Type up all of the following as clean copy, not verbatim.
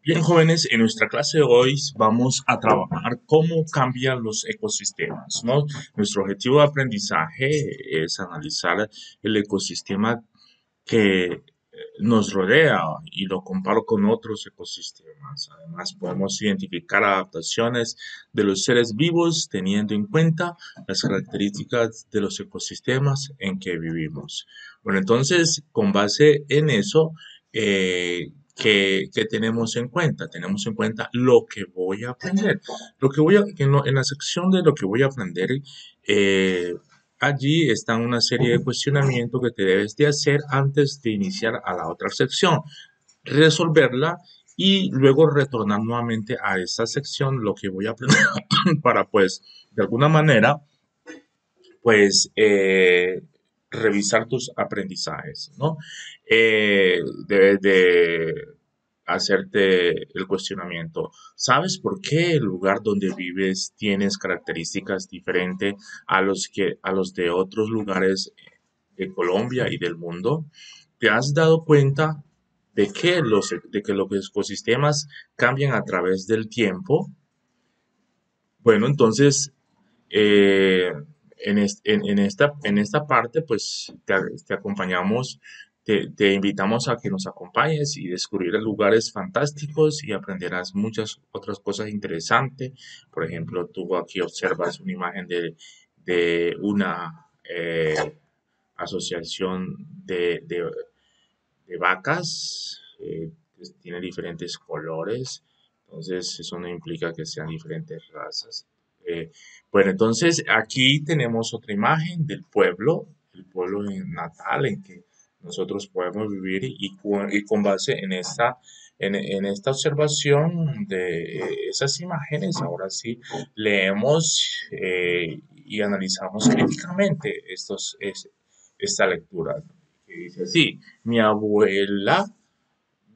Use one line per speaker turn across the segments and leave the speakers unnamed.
Bien, jóvenes, en nuestra clase de hoy vamos a trabajar cómo cambian los ecosistemas, ¿no? Nuestro objetivo de aprendizaje es analizar el ecosistema que nos rodea y lo comparo con otros ecosistemas. Además, podemos identificar adaptaciones de los seres vivos teniendo en cuenta las características de los ecosistemas en que vivimos. Bueno, entonces, con base en eso, ¿qué tenemos en cuenta? Tenemos en cuenta lo que voy a aprender. En la sección de lo que voy a aprender, eh, allí están una serie de cuestionamientos que te debes de hacer antes de iniciar a la otra sección, resolverla y luego retornar nuevamente a esa sección lo que voy a aprender para pues de alguna manera pues revisar tus aprendizajes, ¿no? Debes de hacerte el cuestionamiento. ¿Sabes por qué el lugar donde vives tienes características diferentes a los de otros lugares de Colombia y del mundo? ¿Te has dado cuenta de que los ecosistemas cambian a través del tiempo? Bueno, entonces eh, en esta parte, pues te acompañamos, te invitamos a que nos acompañes y descubrir lugares fantásticos y aprenderás muchas otras cosas interesantes. Por ejemplo, tú aquí observas una imagen de una asociación de vacas, que tiene diferentes colores, entonces eso no implica que sean diferentes razas. Eh, bueno, entonces aquí tenemos otra imagen del pueblo, el pueblo natal en que nosotros podemos vivir y con base en esta observación de esas imágenes, ahora sí leemos y analizamos críticamente esta lectura, que dice así: mi abuela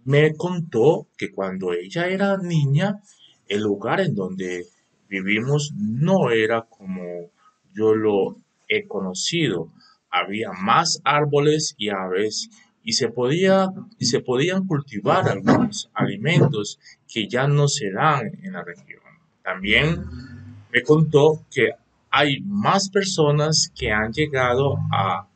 me contó que cuando ella era niña, el lugar en donde vivimos no era como yo lo he conocido. Había más árboles y aves y se podían cultivar algunos alimentos que ya no se dan en la región. También me contó que hay más personas que han llegado a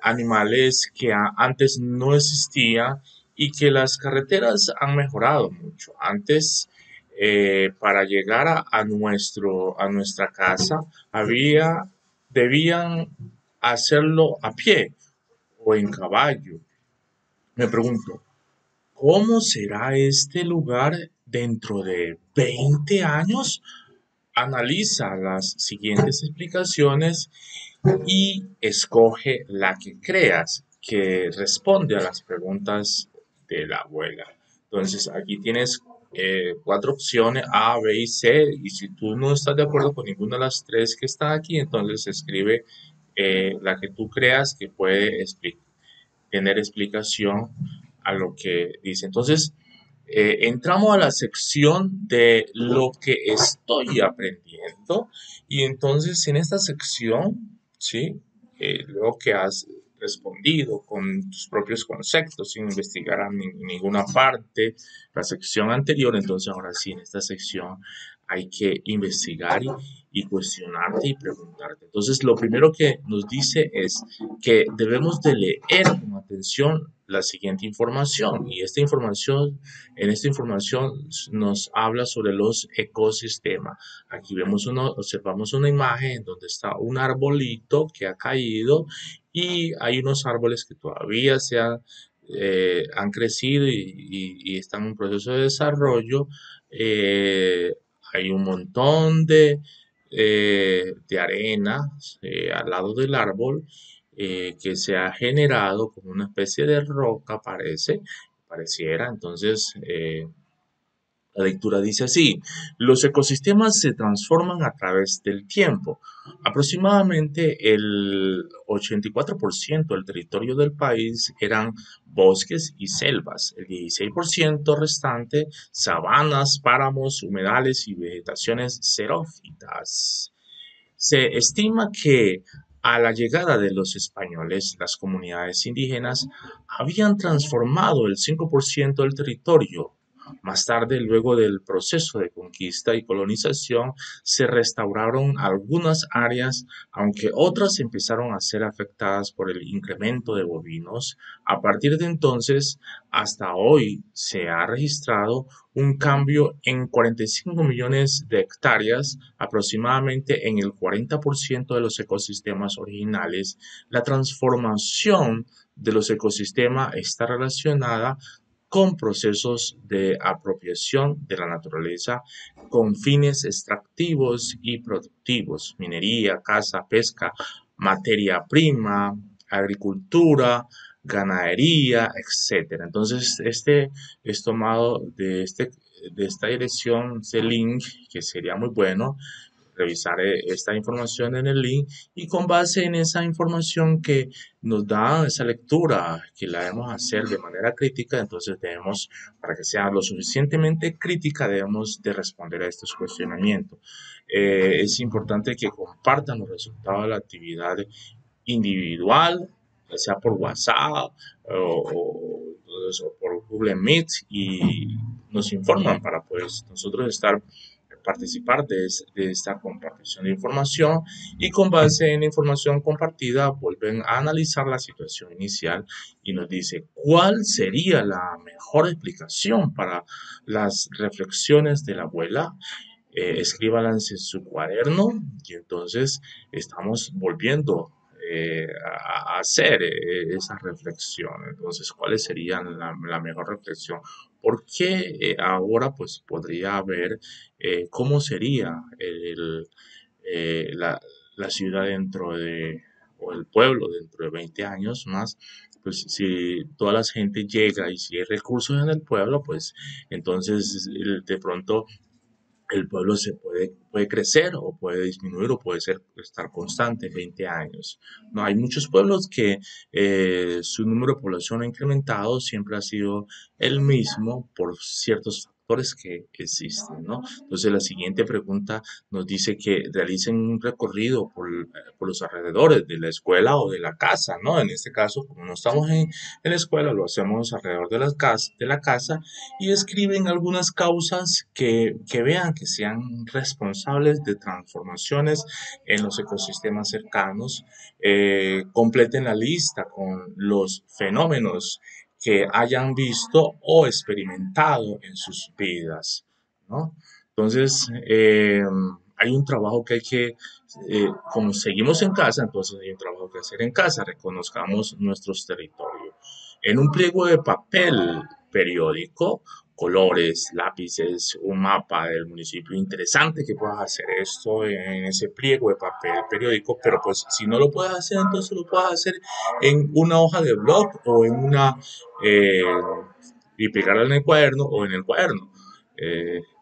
animales que antes no existían y que las carreteras han mejorado mucho. Antes, para llegar a nuestra casa, debían hacerlo a pie o en caballo. Me pregunto, ¿cómo será este lugar dentro de 20 años? Analiza las siguientes explicaciones y escoge la que creas que responde a las preguntas de la abuela. Entonces, aquí tienes cuatro opciones: A, B y C, y si tú no estás de acuerdo con ninguna de las tres que están aquí, entonces escribe la que tú creas que puede tener explicación a lo que dice. Entonces, entramos a la sección de lo que estoy aprendiendo y entonces en esta sección, ¿sí? Luego que has respondido con tus propios conceptos sin investigar ninguna parte, la sección anterior, entonces ahora sí, en esta sección hay que investigar y cuestionarte y preguntarte. Entonces, lo primero que nos dice es que debemos de leer con atención la siguiente información y en esta información nos habla sobre los ecosistemas. Aquí observamos una imagen donde está un arbolito que ha caído y hay unos árboles que todavía han crecido y están en un proceso de desarrollo. Eh, Hay un montón de arena al lado del árbol que se ha generado como una especie de roca, pareciera. Entonces, la lectura dice así: los ecosistemas se transforman a través del tiempo. Aproximadamente el 84% del territorio del país eran bosques y selvas, el 16% restante sabanas, páramos, humedales y vegetaciones xerófitas. Se estima que a la llegada de los españoles, las comunidades indígenas habían transformado el 5% del territorio Más tarde, luego del proceso de conquista y colonización, se restauraron algunas áreas, aunque otras empezaron a ser afectadas por el incremento de bovinos. A partir de entonces, hasta hoy, se ha registrado un cambio en 45 millones de hectáreas, aproximadamente en el 40% de los ecosistemas originales. La transformación de los ecosistemas está relacionada con procesos de apropiación de la naturaleza con fines extractivos y productivos, minería, caza, pesca, materia prima, agricultura, ganadería, etcétera. Entonces, este es tomado de esta dirección, de link, que sería muy bueno revisar esta información en el link y con base en esa información que nos da esa lectura que la debemos hacer de manera crítica, entonces debemos, para que sea lo suficientemente crítica, debemos de responder a estos cuestionamientos. Es importante que compartan los resultados de la actividad individual, ya sea por WhatsApp o por Google Meet y nos informan para pues nosotros estar participar de esta compartición de información y con base en la información compartida vuelven a analizar la situación inicial y nos dice cuál sería la mejor explicación para las reflexiones de la abuela. Escríbalas en su cuaderno y entonces estamos volviendo a hacer esa reflexión. Entonces, ¿cuáles serían la mejor reflexión? ¿Por qué ahora pues podría haber cómo sería la ciudad dentro de, o el pueblo dentro de 20 años más? Pues si toda la gente llega y si hay recursos en el pueblo, pues entonces de pronto el pueblo puede crecer o puede disminuir o puede estar constante 20 años. No, hay muchos pueblos que su número de población ha incrementado, siempre ha sido el mismo por ciertos factores que existen, ¿no? Entonces la siguiente pregunta nos dice que realicen un recorrido por los alrededores de la escuela o de la casa, ¿no? En este caso, como no estamos en la escuela, lo hacemos alrededor de la casa y describen algunas causas que vean que sean responsables de transformaciones en los ecosistemas cercanos. Completen la lista con los fenómenos que hayan visto o experimentado en sus vidas, ¿no? Entonces, hay un trabajo que hay que, como seguimos en casa, entonces hay un trabajo que hacer en casa, reconozcamos nuestros territorios. En un pliego de papel periódico, colores, lápices, un mapa del municipio. Interesante que puedas hacer esto en ese pliego de papel periódico, pero pues si no lo puedes hacer, entonces lo puedes hacer en una hoja de blog o en eh, y pegarla en el cuaderno o en el cuaderno.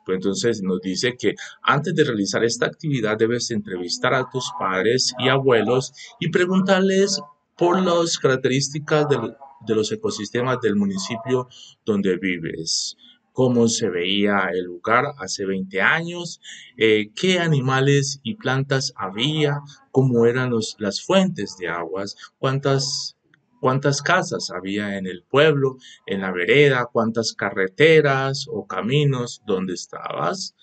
Pues entonces nos dice que antes de realizar esta actividad debes entrevistar a tus padres y abuelos y preguntarles por las características de los ecosistemas del municipio donde vives, cómo se veía el lugar hace 20 años, qué animales y plantas había, cómo eran las fuentes de aguas, cuántas casas había en el pueblo, en la vereda, cuántas carreteras o caminos donde estabas.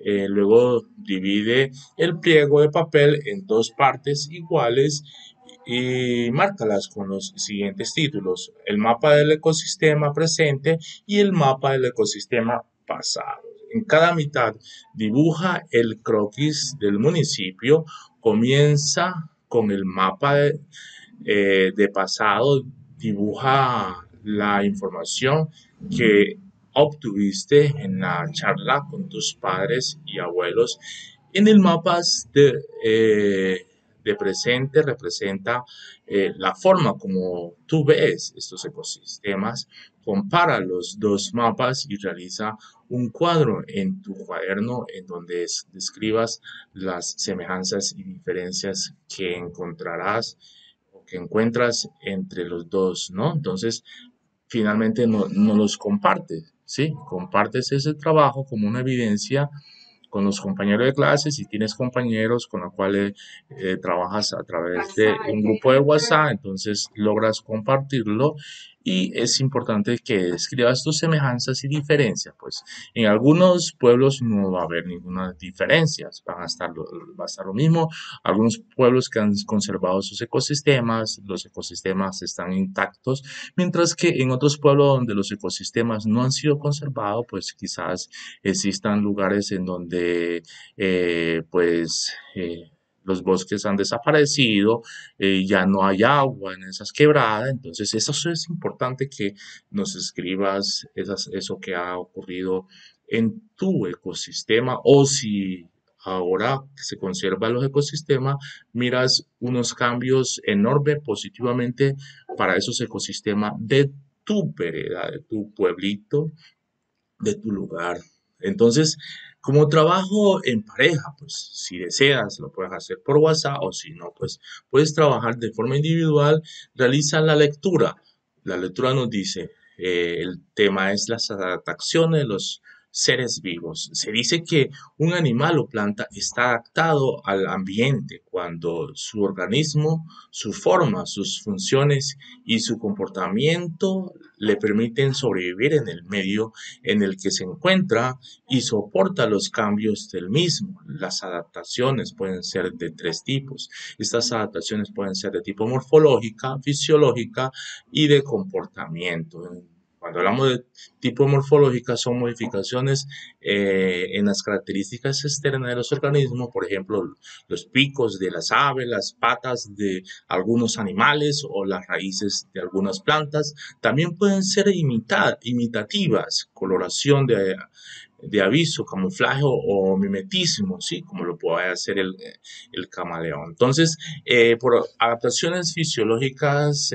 Luego divide el pliego de papel en dos partes iguales y márcalas con los siguientes títulos: el mapa del ecosistema presente y el mapa del ecosistema pasado. En cada mitad dibuja el croquis del municipio, comienza con el mapa de pasado, dibuja la información que obtuviste en la charla con tus padres y abuelos. En el mapa de presente representa la forma como tú ves estos ecosistemas. Compara los dos mapas y realiza un cuadro en tu cuaderno en donde describas las semejanzas y diferencias que encontrarás o que encuentras entre los dos, ¿no? Entonces, finalmente no los compartes, ¿sí? Compartes ese trabajo como una evidencia con los compañeros de clase, si tienes compañeros con los cuales trabajas a través de un grupo de WhatsApp, entonces logras compartirlo Y es importante que describas tus semejanzas y diferencias, pues en algunos pueblos no va a haber ninguna diferencia, va a estar lo mismo. Algunos pueblos que han conservado sus ecosistemas, los ecosistemas están intactos, mientras que en otros pueblos donde los ecosistemas no han sido conservados, pues quizás existan lugares en donde los bosques han desaparecido, ya no hay agua en esas quebradas. Entonces eso es importante que nos escribas eso que ha ocurrido en tu ecosistema, o si ahora que se conservan los ecosistemas, miras unos cambios enormes positivamente para esos ecosistemas de tu vereda, de tu pueblito, de tu lugar. Entonces, como trabajo en pareja, pues si deseas lo puedes hacer por WhatsApp, o si no, pues puedes trabajar de forma individual. Realiza la lectura. La lectura nos dice, el tema es las adaptaciones de los seres vivos. Se dice que un animal o planta está adaptado al ambiente cuando su organismo, su forma, sus funciones y su comportamiento le permiten sobrevivir en el medio en el que se encuentra y soporta los cambios del mismo. Las adaptaciones pueden ser de tres tipos. Estas adaptaciones pueden ser de tipo morfológica, fisiológica y de comportamiento. Cuando hablamos de tipo morfológica, son modificaciones en las características externas de los organismos, por ejemplo, los picos de las aves, las patas de algunos animales o las raíces de algunas plantas. También pueden ser imitativas, coloración de aviso, camuflaje o mimetismo, ¿sí? Como lo puede hacer el camaleón. Entonces, por adaptaciones fisiológicas,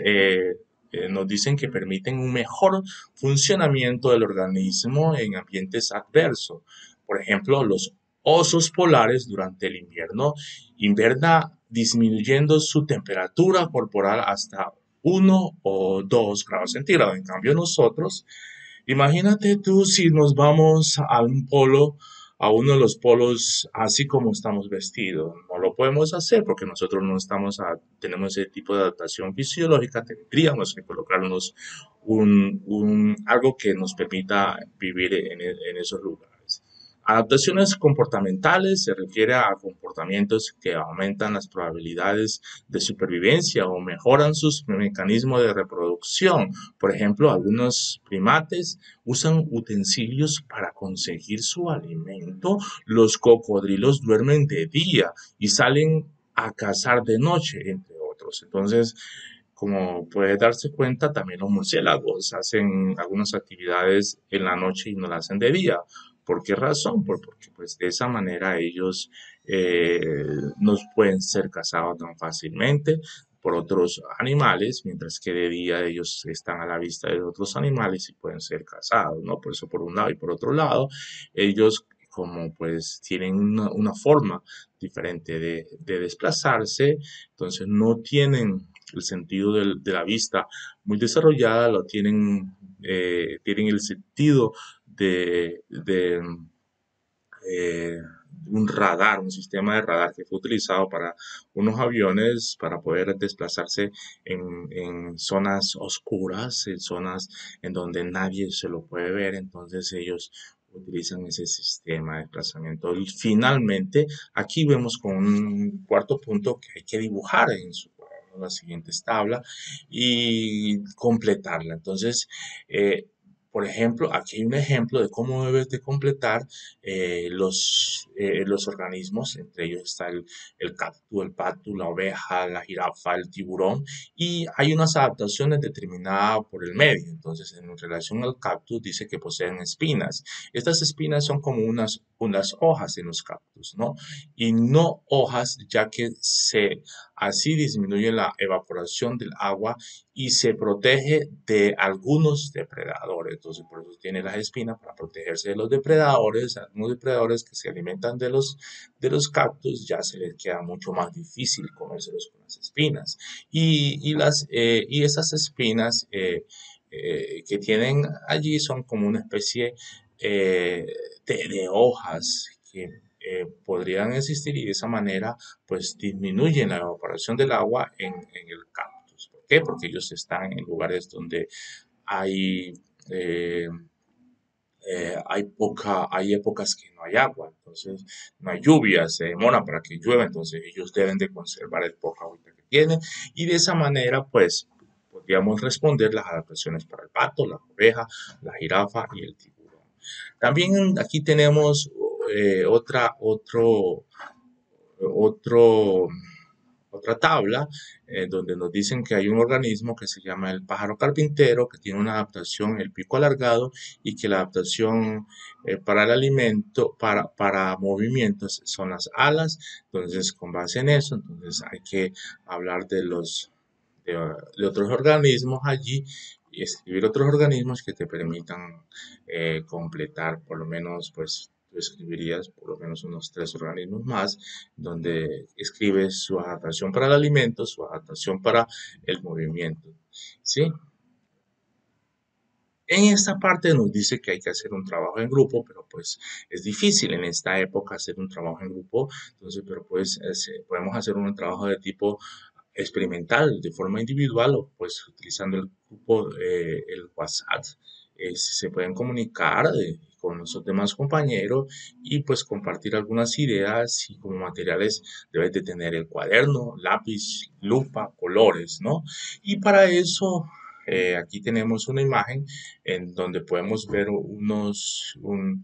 nos dicen que permiten un mejor funcionamiento del organismo en ambientes adversos. Por ejemplo, los osos polares durante el invierno inverna disminuyendo su temperatura corporal hasta 1 o 2 grados centígrados. En cambio, nosotros, imagínate tú si nos vamos a un polo, a uno de los polos, así como estamos vestidos. No lo podemos hacer porque nosotros no tenemos ese tipo de adaptación fisiológica. Tendríamos que colocarnos algo que nos permita vivir en esos lugares. Adaptaciones comportamentales se refiere a comportamientos que aumentan las probabilidades de supervivencia o mejoran sus mecanismos de reproducción. Por ejemplo, algunos primates usan utensilios para conseguir su alimento. Los cocodrilos duermen de día y salen a cazar de noche, entre otros. Entonces, como puede darse cuenta, también los murciélagos hacen algunas actividades en la noche y no las hacen de día. ¿Por qué razón? Porque pues de esa manera ellos eh, no pueden ser cazados tan fácilmente por otros animales, mientras que de día ellos están a la vista de otros animales y pueden ser cazados, ¿no? Por eso por un lado, y por otro lado, ellos como pues tienen una forma diferente de desplazarse, entonces no tienen el sentido de la vista muy desarrollada, tienen el sentido de eh, un radar, un sistema de radar que fue utilizado para unos aviones para poder desplazarse en zonas oscuras, en zonas en donde nadie se lo puede ver. Entonces ellos utilizan ese sistema de desplazamiento. Y finalmente, aquí vemos con un cuarto punto que hay que dibujar en las siguientes tablas y completarla. Entonces, eh, por ejemplo, aquí hay un ejemplo de cómo debes de completar los organismos. Entre ellos está el cactus, el pato, la oveja, la jirafa, el tiburón, y hay unas adaptaciones determinadas por el medio. Entonces, en relación al cactus, dice que poseen espinas. Estas espinas son como unas hojas en los cactus, ¿no? Y no hojas, ya que así disminuye la evaporación del agua y se protege de algunos depredadores. Entonces, por eso tiene las espinas para protegerse de los depredadores. Algunos depredadores que se alimentan de los cactus ya se les queda mucho más difícil comérselos con las espinas. Y esas espinas que tienen allí son como una especie de hojas que podrían existir, y de esa manera pues disminuyen la evaporación del agua en el cactus. qué? Porque ellos están en lugares donde hay, eh, hay épocas que no hay agua, entonces no hay lluvia, se demora para que llueva, entonces ellos deben de conservar el poca agua que tienen y de esa manera pues podríamos responder las adaptaciones para el pato, la oveja, la jirafa y el tiburón. También aquí tenemos otro, otra tabla donde nos dicen que hay un organismo que se llama el pájaro carpintero, que tiene una adaptación, el pico alargado, y que la adaptación para el alimento, para movimientos, son las alas. Entonces, con base en eso, entonces hay que hablar de otros organismos allí y escribir otros organismos que te permitan completar por lo menos, pues tú escribirías por lo menos unos tres organismos más, donde escribes su adaptación para el alimento, su adaptación para el movimiento. ¿Sí? En esta parte nos dice que hay que hacer un trabajo en grupo, pero pues es difícil en esta época hacer un trabajo en grupo, entonces, pero pues podemos hacer un trabajo de tipo experimental, de forma individual o pues utilizando el grupo, el WhatsApp, se pueden comunicar con los demás compañeros y pues compartir algunas ideas y como materiales debes de tener el cuaderno, lápiz, lupa, colores, ¿no? Y para eso aquí tenemos una imagen en donde podemos ver un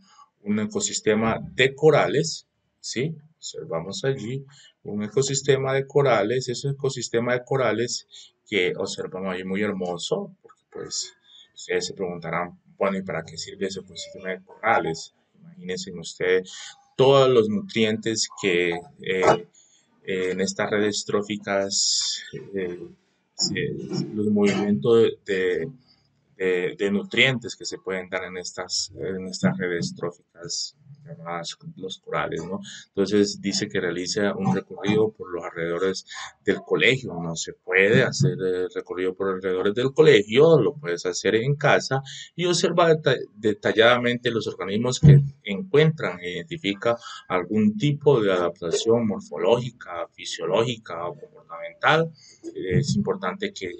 ecosistema de corales, ¿sí? Observamos allí un ecosistema de corales, ese ecosistema de corales que observamos ahí muy hermoso, porque pues ustedes se preguntarán, bueno, ¿y para qué sirve ese ecosistema de corales? Imagínense ustedes todos los nutrientes que en estas redes tróficas, los movimientos de nutrientes que se pueden dar en estas redes tróficas llamadas los corales, ¿no? Entonces dice que realiza un recorrido por los alrededores del colegio. No se puede hacer el recorrido por los alrededores del colegio, lo puedes hacer en casa y observa detalladamente los organismos que encuentran e identifica algún tipo de adaptación morfológica, fisiológica o comportamental. Es importante que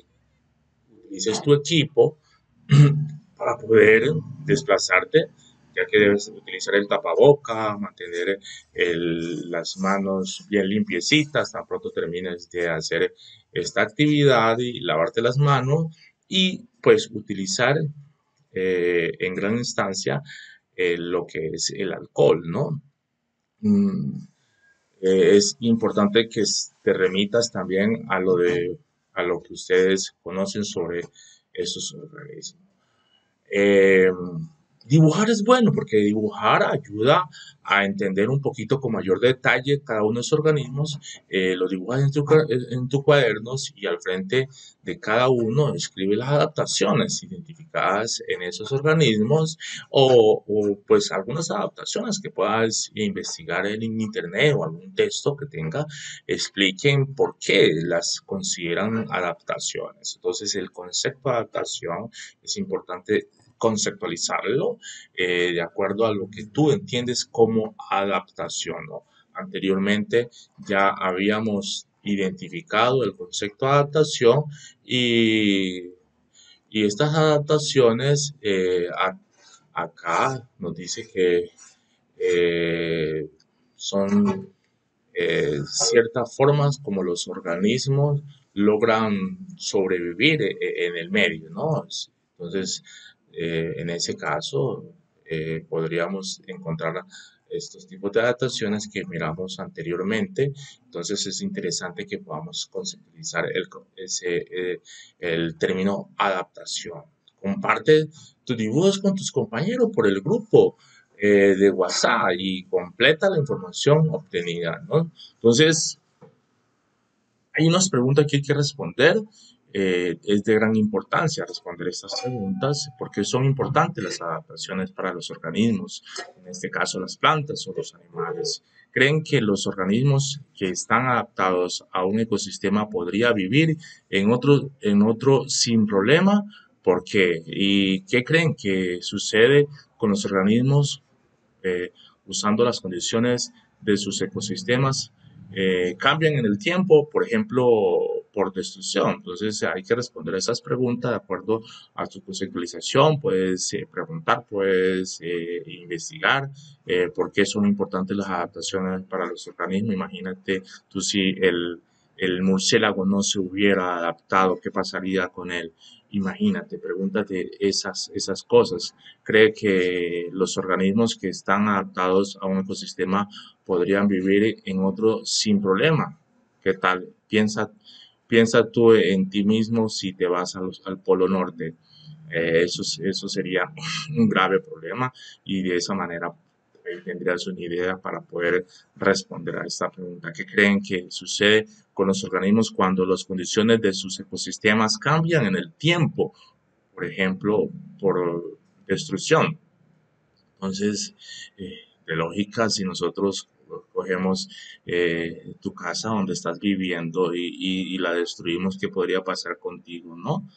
utilices tu equipo para poder desplazarte, ya que debes utilizar el tapaboca, mantener las manos bien limpiecitas, tan pronto termines de hacer esta actividad y lavarte las manos y pues utilizar en gran instancia lo que es el alcohol, ¿no? Mm, es importante que te remitas también a lo que ustedes conocen sobre esos organismos. Eh, Dibujar es bueno porque dibujar ayuda a entender un poquito con mayor detalle cada uno de esos organismos. Lo dibujas en tu cuadernos y al frente de cada uno escribe las adaptaciones identificadas en esos organismos pues algunas adaptaciones que puedas investigar en internet o algún texto que tenga expliquen por qué las consideran adaptaciones. Entonces el concepto de adaptación es importante conceptualizarlo de acuerdo a lo que tú entiendes como adaptación, ¿no? Anteriormente ya habíamos identificado el concepto de adaptación y, y estas adaptaciones acá nos dice que eh, son ciertas formas como los organismos logran sobrevivir en el medio, ¿no? Entonces, en ese caso, podríamos encontrar estos tipos de adaptaciones que miramos anteriormente. Entonces, es interesante que podamos conceptualizar el término adaptación. Comparte tus dibujos con tus compañeros por el grupo de WhatsApp y completa la información obtenida, ¿no? Entonces, hay unas preguntas que hay que responder. Es de gran importancia responder estas preguntas porque son importantes las adaptaciones para los organismos, en este caso las plantas o los animales. ¿Creen que los organismos que están adaptados a un ecosistema podría vivir en otro sin problema? ¿Por qué? ¿Y qué creen que sucede con los organismos eh, usando las condiciones de sus ecosistemas cambian en el tiempo? Por ejemplo, por destrucción. Entonces hay que responder a esas preguntas de acuerdo a tu conceptualización. Puedes preguntar, puedes investigar por qué son importantes las adaptaciones para los organismos. Imagínate tú si el murciélago no se hubiera adaptado, ¿qué pasaría con él? Imagínate, pregúntate esas cosas. ¿Cree que los organismos que están adaptados a un ecosistema podrían vivir en otro sin problema? ¿Qué tal? Piensa tú en ti mismo si te vas al Polo Norte. Eso sería un grave problema y de esa manera tendrías una idea para poder responder a esta pregunta. ¿Qué creen que sucede con los organismos cuando las condiciones de sus ecosistemas cambian en el tiempo? Por ejemplo, por destrucción. Entonces, de lógica, si nosotros cogemos tu casa donde estás viviendo y la destruimos, ¿qué podría pasar contigo, no?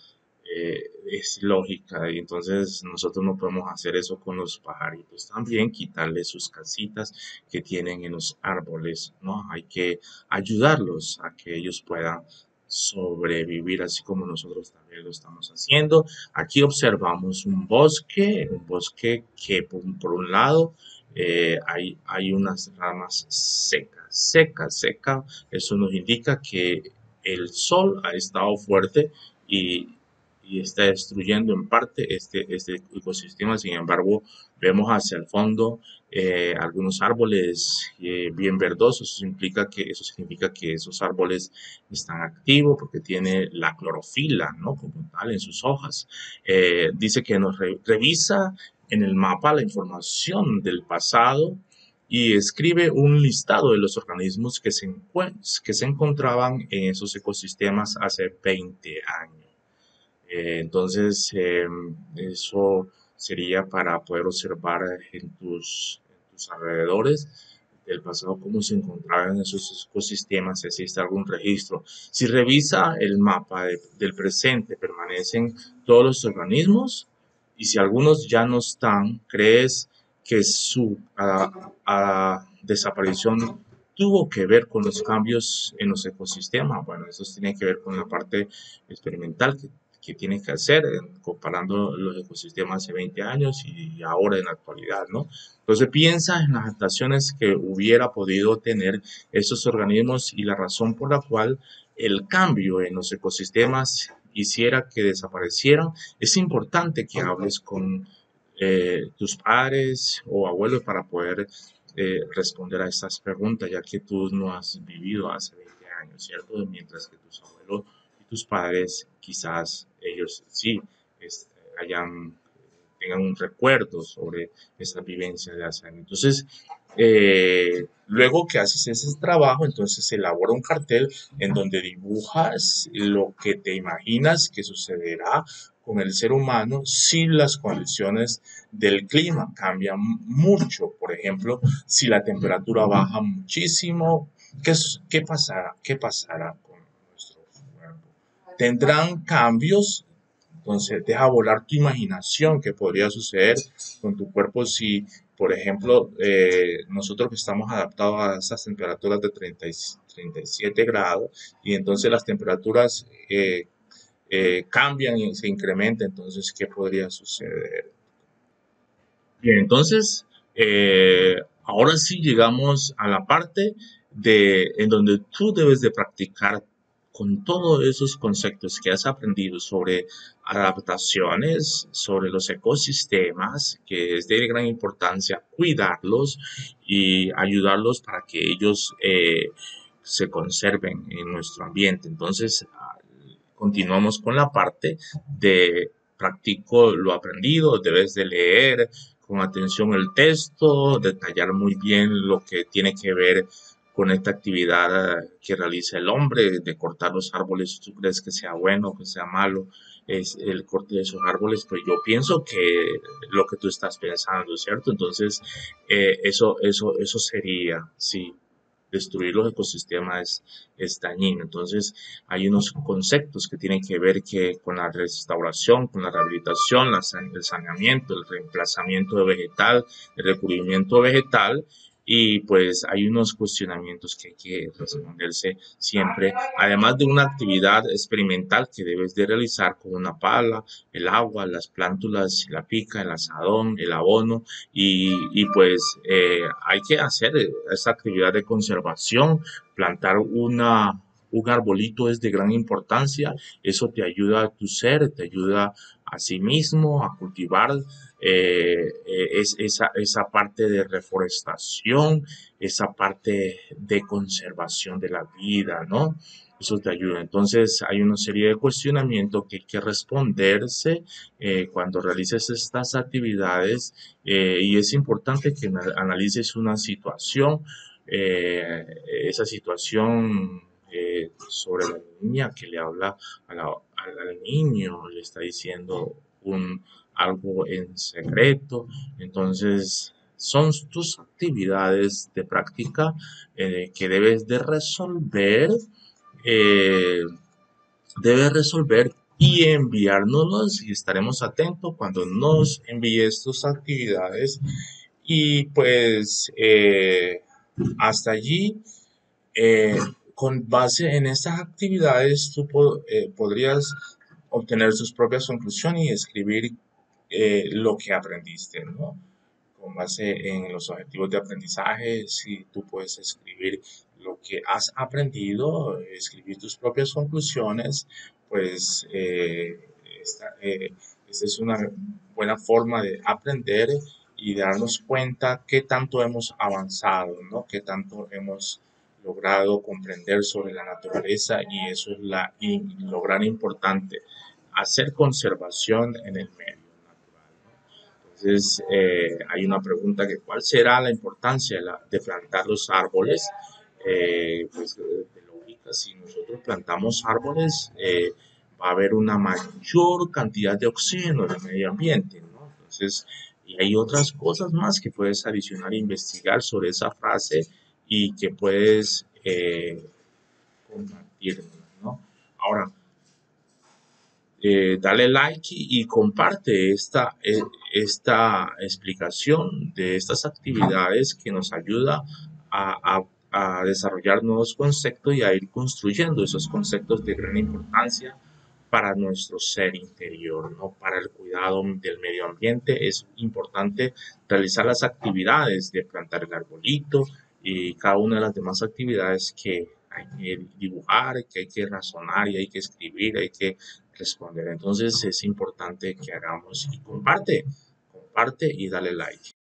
Es lógica y entonces nosotros no podemos hacer eso con los pajaritos también, quitarles sus casitas que tienen en los árboles, ¿no? Hay que ayudarlos a que ellos puedan sobrevivir así como nosotros también lo estamos haciendo. Aquí observamos un bosque que por un lado hay unas ramas secas. Eso nos indica que el sol ha estado fuerte y, y está destruyendo en parte este ecosistema. Sin embargo, vemos hacia el fondo algunos árboles bien verdosos. Eso significa que esos árboles están activos porque tiene la clorofila, ¿no? Como tal en sus hojas. Dice que nos revisa en el mapa la información del pasado y escribe un listado de los organismos que se encontraban en esos ecosistemas hace 20 años. Entonces, eso sería para poder observar en tus alrededores del pasado cómo se encontraban esos ecosistemas, si existe algún registro. Si revisa el mapa del presente, permanecen todos los organismos y si algunos ya no están, ¿crees que su desaparición tuvo que ver con los cambios en los ecosistemas? Bueno, eso tiene que ver con la parte experimental que tienen que hacer comparando los ecosistemas hace 20 años y ahora en la actualidad, ¿no? Entonces piensa en las adaptaciones que hubiera podido tener esos organismos y la razón por la cual el cambio en los ecosistemas hiciera que desaparecieran. Es importante que hables con tus padres o abuelos para poder responder a estas preguntas, ya que tú no has vivido hace 20 años, ¿cierto? Mientras que tus abuelos y tus padres, quizás ellos sí hayan, tengan un recuerdo sobre esa vivencia de hace años. Entonces, luego que haces ese trabajo, entonces se elabora un cartel en donde dibujas lo que te imaginas que sucederá con el ser humano si las condiciones del clima cambian mucho. Por ejemplo, si la temperatura baja muchísimo, ¿qué pasará? ¿Qué pasará con nuestro cuerpo? ¿Tendrán cambios? Entonces, deja volar tu imaginación, qué podría suceder con tu cuerpo si, por ejemplo, nosotros que estamos adaptados a esas temperaturas de 37 grados y entonces las temperaturas cambian y se incrementan, entonces, ¿qué podría suceder? Bien, entonces, ahora sí llegamos a la parte en donde tú debes de practicar con todos esos conceptos que has aprendido sobre adaptaciones, sobre los ecosistemas, que es de gran importancia cuidarlos y ayudarlos para que ellos se conserven en nuestro ambiente. Entonces, continuamos con la parte de practico lo aprendido, debes de leer con atención el texto, detallar muy bien lo que tiene que ver con esta actividad que realiza el hombre de cortar los árboles. ¿Tú crees que sea bueno o que sea malo? Es el corte de esos árboles, pues yo pienso que lo que tú estás pensando, ¿cierto? Entonces, eso sería, sí, destruir los ecosistemas es dañino. Entonces, hay unos conceptos que tienen que ver con la restauración, con la rehabilitación, el saneamiento, el reemplazamiento de vegetal, el recubrimiento vegetal y pues hay unos cuestionamientos que hay que responderse siempre, además de una actividad experimental que debes de realizar con una pala, el agua, las plántulas, la pica, el asadón, el abono y pues hay que hacer esa actividad de conservación, plantar un arbolito es de gran importancia, eso te ayuda a tu ser, te ayuda a sí mismo a cultivar esa parte de reforestación, esa parte de conservación de la vida, ¿no? Eso te ayuda. Entonces hay una serie de cuestionamientos que hay que responderse cuando realices estas actividades y es importante que analices una situación, eh, esa situación sobre la niña que le habla al niño, le está diciendo algo en secreto. Entonces, son tus actividades de práctica que eh, debes resolver y enviárnoslos y estaremos atentos cuando nos envíes tus actividades. Y pues hasta allí eh, con base en estas actividades, podrías obtener tus propias conclusiones y escribir lo que aprendiste, ¿no? Con base en los objetivos de aprendizaje, si tú puedes escribir lo que has aprendido, escribir tus propias conclusiones, pues esta es una buena forma de aprender y darnos cuenta qué tanto hemos avanzado, ¿no? Qué tanto hemos logrado comprender sobre la naturaleza y eso es lo gran importante, hacer conservación en el medio natural, ¿no? Entonces, hay una pregunta que ¿cuál será la importancia de plantar los árboles? Pues de lógica, si nosotros plantamos árboles, va a haber una mayor cantidad de oxígeno en el medio ambiente, ¿no? Entonces, y hay otras cosas más que puedes adicionar e investigar sobre esa frase y que puedes compartir, ¿no? Ahora, dale like y comparte esta explicación de estas actividades que nos ayuda a desarrollar nuevos conceptos y a ir construyendo esos conceptos de gran importancia para nuestro ser interior, ¿no? Para el cuidado del medio ambiente es importante realizar las actividades de plantar el arbolito y cada una de las demás actividades que hay que dibujar, que hay que razonar y hay que escribir, hay que responder. Entonces es importante que hagamos y comparte y dale like.